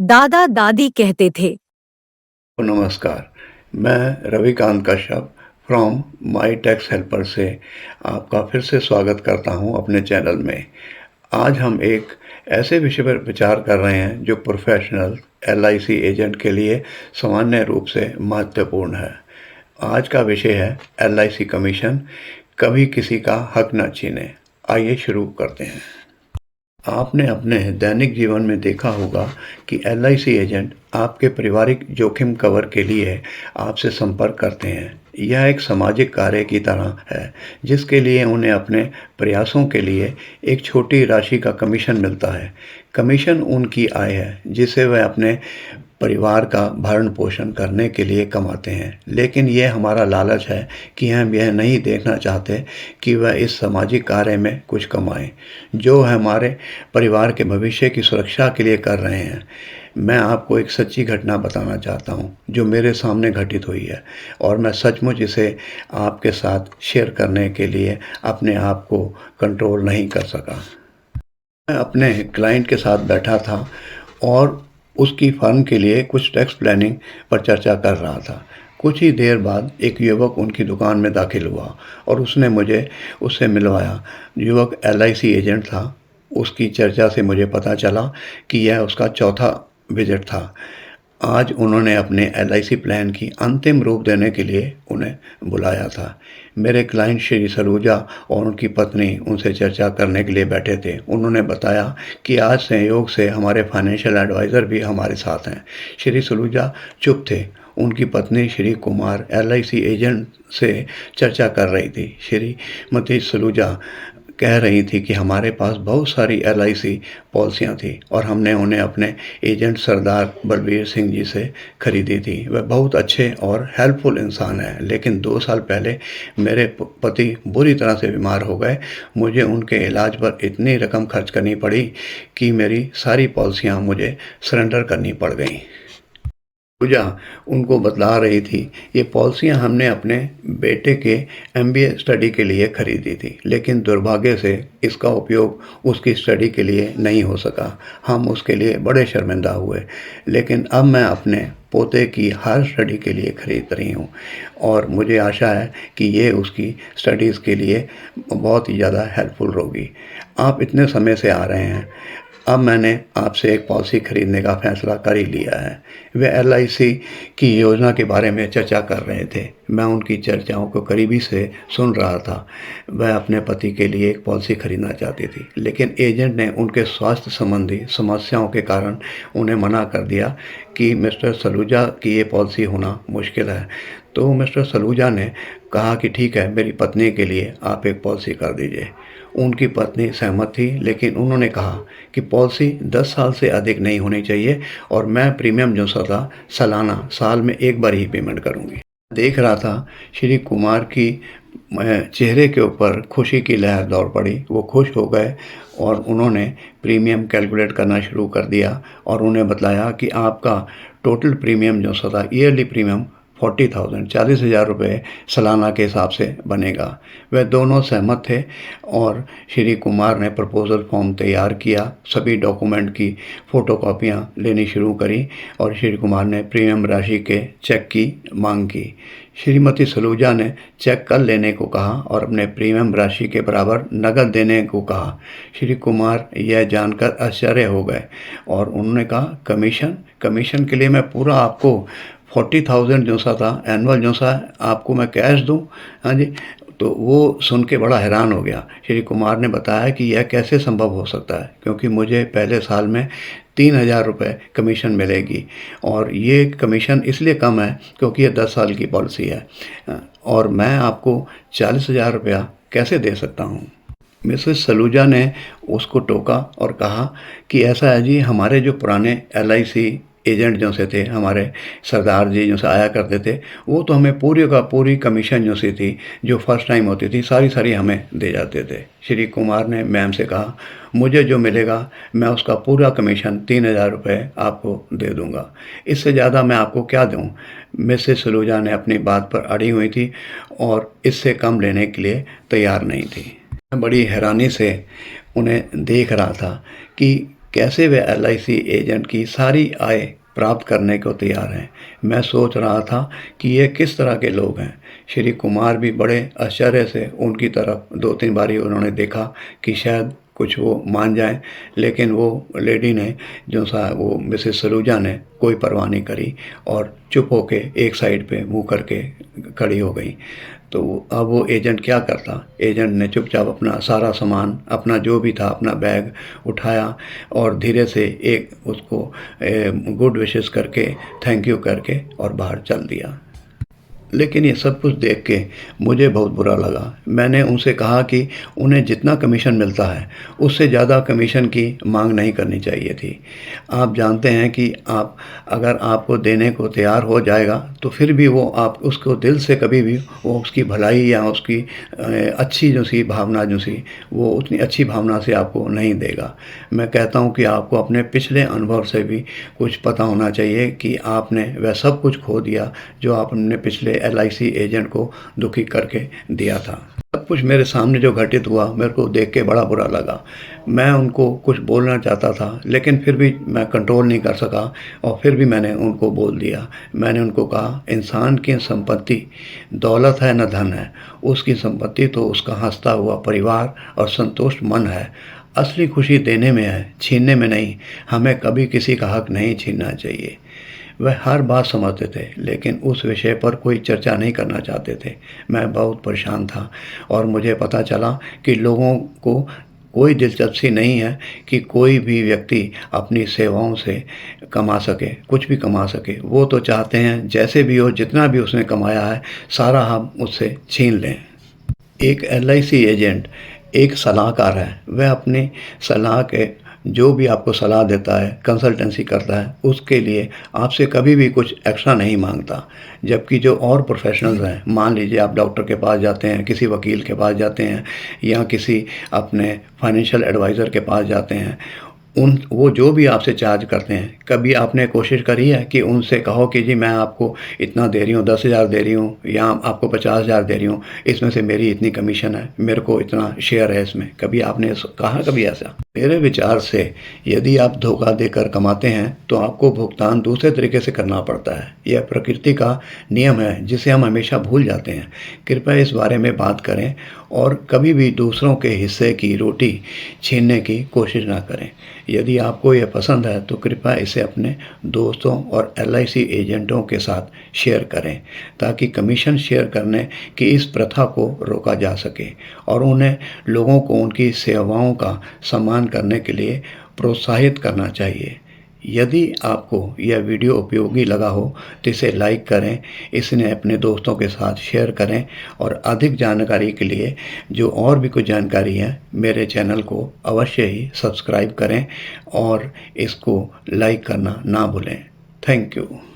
दादा दादी कहते थे। नमस्कार, मैं Ravikant Kashyap from my tax helper से आपका फिर से स्वागत करता हूं अपने चैनल में। आज हम एक ऐसे विषय पर विचार कर रहे हैं जो प्रोफेशनल एलआईसी एजेंट के लिए सामान्य रूप से महत्वपूर्ण है। आज का विषय है एलआईसी कमीशन, कभी किसी का हक न छीने। आइए शुरू करते हैं। आपने अपने दैनिक जीवन में देखा होगा कि एलआईसी एजेंट आपके पारिवारिक जोखिम कवर के लिए आपसे संपर्क करते हैं। यह एक सामाजिक कार्य की तरह है जिसके लिए उन्हें अपने प्रयासों के लिए एक छोटी राशि का कमीशन मिलता है। कमीशन उनकी आय है जिसे वह अपने परिवार का भरण पोषण करने के लिए कमाते हैं, लेकिन यह हमारा लालच है कि हम यह नहीं देखना चाहते कि वह इस सामाजिक कार्य में कुछ कमाएं जो हमारे परिवार के भविष्य की सुरक्षा के लिए कर रहे हैं। मैं आपको एक सच्ची घटना बताना चाहता हूं जो मेरे सामने घटित हुई है और मैं सचमुच इसे आपके साथ शेयर करने के लिए अपने आप को कंट्रोल नहीं कर सका। मैं अपने क्लाइंट के साथ बैठा था और उसकी फर्म के लिए कुछ टैक्स प्लानिंग पर चर्चा कर रहा था। कुछ ही देर बाद एक युवक उनकी दुकान में दाखिल हुआ और उसने मुझे उससे मिलवाया। युवक एलआईसी एजेंट था। उसकी चर्चा से मुझे पता चला कि यह उसका चौथा विजिट था। आज उन्होंने अपने एलआईसी प्लान की अंतिम रूप देने के लिए उन्हें बुलाया था। मेरे क्लाइंट श्री सलूजा और उनकी पत्नी उनसे चर्चा करने के लिए बैठे थे। उन्होंने बताया कि आज संयोग से हमारे फाइनेंशियल एडवाइज़र भी हमारे साथ हैं। श्री सलूजा चुप थे। उनकी पत्नी श्री कुमार एलआईसी एजेंट से चर्चा कर रही थी। श्रीमती सलूजा कह रही थी कि हमारे पास बहुत सारी एलआईसी पॉलिसियाँ थी और हमने उन्हें अपने एजेंट सरदार बलबीर सिंह जी से खरीदी थी। वह बहुत अच्छे और हेल्पफुल इंसान हैं, लेकिन 2 साल पहले मेरे पति बुरी तरह से बीमार हो गए। मुझे उनके इलाज पर इतनी रकम खर्च करनी पड़ी कि मेरी सारी पॉलिसियाँ मुझे सरेंडर करनी पड़ गईं। पूजा उनको बतला रही थी, ये पॉलिसियाँ हमने अपने बेटे के एमबीए स्टडी के लिए खरीदी थी, लेकिन दुर्भाग्य से इसका उपयोग उसकी स्टडी के लिए नहीं हो सका। हम उसके लिए बड़े शर्मिंदा हुए, लेकिन अब मैं अपने पोते की हर स्टडी के लिए खरीद रही हूँ और मुझे आशा है कि ये उसकी स्टडीज़ के लिए बहुत ही ज़्यादा हेल्पफुल होगी। आप इतने समय से आ रहे हैं, अब मैंने आपसे एक पॉलिसी खरीदने का फैसला कर ही लिया है। वे एलआईसी की योजना के बारे में चर्चा कर रहे थे। मैं उनकी चर्चाओं को करीबी से सुन रहा था। वह अपने पति के लिए एक पॉलिसी खरीदना चाहती थी, लेकिन एजेंट ने उनके स्वास्थ्य संबंधी समस्याओं के कारण उन्हें मना कर दिया कि मिस्टर सलूजा की ये पॉलिसी होना मुश्किल है। तो मिस्टर सलूजा ने कहा कि ठीक है, मेरी पत्नी के लिए आप एक पॉलिसी कर दीजिए। उनकी पत्नी सहमत थी, लेकिन उन्होंने कहा कि पॉलिसी 10 साल से अधिक नहीं होनी चाहिए और मैं प्रीमियम जो था सालाना साल में एक बार ही पेमेंट करूंगी। देख रहा था श्री कुमार की चेहरे के ऊपर खुशी की लहर दौड़ पड़ी। वो खुश हो गए और उन्होंने प्रीमियम कैलकुलेट करना शुरू कर दिया और उन्हें बताया कि आपका टोटल प्रीमियम जो था ईयरली प्रीमियम 40,000 40,000 रुपये सालाना के हिसाब से बनेगा। वह दोनों सहमत थे और श्री कुमार ने प्रपोज़ल फॉर्म तैयार किया। सभी डॉक्यूमेंट की फ़ोटोकॉपियाँ लेनी शुरू करी और श्री कुमार ने प्रीमियम राशि के चेक की मांग की। श्रीमती सलूजा ने चेक कल लेने को कहा और अपने प्रीमियम राशि के बराबर नकद देने को कहा। श्री कुमार यह जानकर आश्चर्य हो गए और उन्होंने कहा, कमीशन के लिए मैं पूरा आपको 40,000 जो सा था एनुअल जो सा आपको मैं कैश दूं? हाँ जी। तो वो सुन के बड़ा हैरान हो गया। श्री कुमार ने बताया कि यह कैसे संभव हो सकता है, क्योंकि मुझे पहले साल में 3,000 रुपये कमीशन मिलेगी और ये कमीशन इसलिए कम है क्योंकि ये 10 साल की पॉलिसी है और मैं आपको 40,000 रुपया कैसे दे सकता हूँ। मिसेस सलूजा ने उसको टोका और कहा कि ऐसा है जी, हमारे जो पुराने एलआईसी एजेंट जो से थे, हमारे सरदार जी जो से आया करते थे, वो तो हमें पूरी का पूरी कमीशन जो सी थी, जो फर्स्ट टाइम होती थी, सारी हमें दे जाते थे। श्री कुमार ने मैम से कहा, मुझे जो मिलेगा मैं उसका पूरा कमीशन 3,000 रुपये आपको दे दूंगा। इससे ज़्यादा मैं आपको क्या दूं? मिसेस सलूजा ने अपनी बात पर अड़ी हुई थी और इससे कम लेने के लिए तैयार नहीं थी। मैं बड़ी हैरानी से उन्हें देख रहा था कि कैसे वे LIC एजेंट की सारी आय प्राप्त करने को तैयार हैं। मैं सोच रहा था कि ये किस तरह के लोग हैं। श्री कुमार भी बड़े आश्चर्य से उनकी तरफ 2-3 बारी उन्होंने देखा कि शायद कुछ वो मान जाएं, लेकिन वो लेडी ने जो सा वो मिसेस सलूजा ने कोई परवाह नहीं करी और चुप होके एक साइड पे मुंह करके खड़ी हो गई। तो अब वो एजेंट क्या करता? एजेंट ने चुपचाप अपना सारा सामान, अपना जो भी था, अपना बैग उठाया और धीरे से एक उसको गुड विशेस करके, थैंक यू करके और बाहर चल दिया। लेकिन ये सब कुछ देख के मुझे बहुत बुरा लगा। मैंने उनसे कहा कि उन्हें जितना कमीशन मिलता है उससे ज़्यादा कमीशन की मांग नहीं करनी चाहिए थी। आप जानते हैं कि आप अगर आपको देने को तैयार हो जाएगा तो फिर भी वो आप उसको दिल से कभी भी वो उसकी भलाई या उसकी अच्छी जो सी भावना जो सी वो उतनी अच्छी भावना से आपको नहीं देगा। मैं कहता हूँ कि आपको अपने पिछले अनुभव से भी कुछ पता होना चाहिए कि आपने वह सब कुछ खो दिया जो आपने पिछले LIC एजेंट को दुखी करके दिया था। सब कुछ मेरे सामने जो घटित हुआ मेरे को देख के बड़ा बुरा लगा। मैं उनको कुछ बोलना चाहता था लेकिन फिर भी मैं कंट्रोल नहीं कर सका और फिर भी मैंने उनको बोल दिया। मैंने उनको कहा, इंसान की संपत्ति दौलत है न धन है, उसकी संपत्ति तो उसका हंसता हुआ परिवार और संतुष्ट मन है। असली खुशी देने में है, छीनने में नहीं। हमें कभी किसी का हक नहीं छीनना चाहिए। वह हर बात समझते थे लेकिन उस विषय पर कोई चर्चा नहीं करना चाहते थे। मैं बहुत परेशान था और मुझे पता चला कि लोगों को कोई दिलचस्पी नहीं है कि कोई भी व्यक्ति अपनी सेवाओं से कमा सके, कुछ भी कमा सके। वो तो चाहते हैं जैसे भी हो, जितना भी उसने कमाया है सारा हम उससे छीन लें। एक LIC एजेंट एक सलाहकार है। वह अपनी सलाह के जो भी आपको सलाह देता है, कंसल्टेंसी करता है, उसके लिए आपसे कभी भी कुछ एक्स्ट्रा नहीं मांगता। जबकि जो और प्रोफेशनल्स हैं, मान लीजिए आप डॉक्टर के पास जाते हैं, किसी वकील के पास जाते हैं या किसी अपने फाइनेंशियल एडवाइज़र के पास जाते हैं, वो जो भी आपसे चार्ज करते हैं, कभी आपने कोशिश करी है कि उनसे कहो कि जी मैं आपको इतना दे रही हूँ, 10,000 दे रही हूँ या आपको 50,000 दे रही हूँ, इसमें से मेरी इतनी कमीशन है, मेरे को इतना शेयर है इसमें? कभी आपने कहा कभी ऐसा? मेरे विचार से यदि आप धोखा देकर कमाते हैं तो आपको भुगतान दूसरे तरीके से करना पड़ता है। यह प्रकृति का नियम है जिसे हम हमेशा भूल जाते हैं। कृपया इस बारे में बात करें और कभी भी दूसरों के हिस्से की रोटी छीनने की कोशिश ना करें। यदि आपको यह पसंद है तो कृपया इसे अपने दोस्तों और LIC एजेंटों के साथ शेयर करें ताकि कमीशन शेयर करने की इस प्रथा को रोका जा सके और उन्हें लोगों को उनकी सेवाओं का सम्मान करने के लिए प्रोत्साहित करना चाहिए। यदि आपको यह वीडियो उपयोगी लगा हो तो इसे लाइक करें, इसने अपने दोस्तों के साथ शेयर करें और अधिक जानकारी के लिए जो और भी कुछ जानकारी है मेरे चैनल को अवश्य ही सब्सक्राइब करें और इसको लाइक करना ना भूलें। Thank you.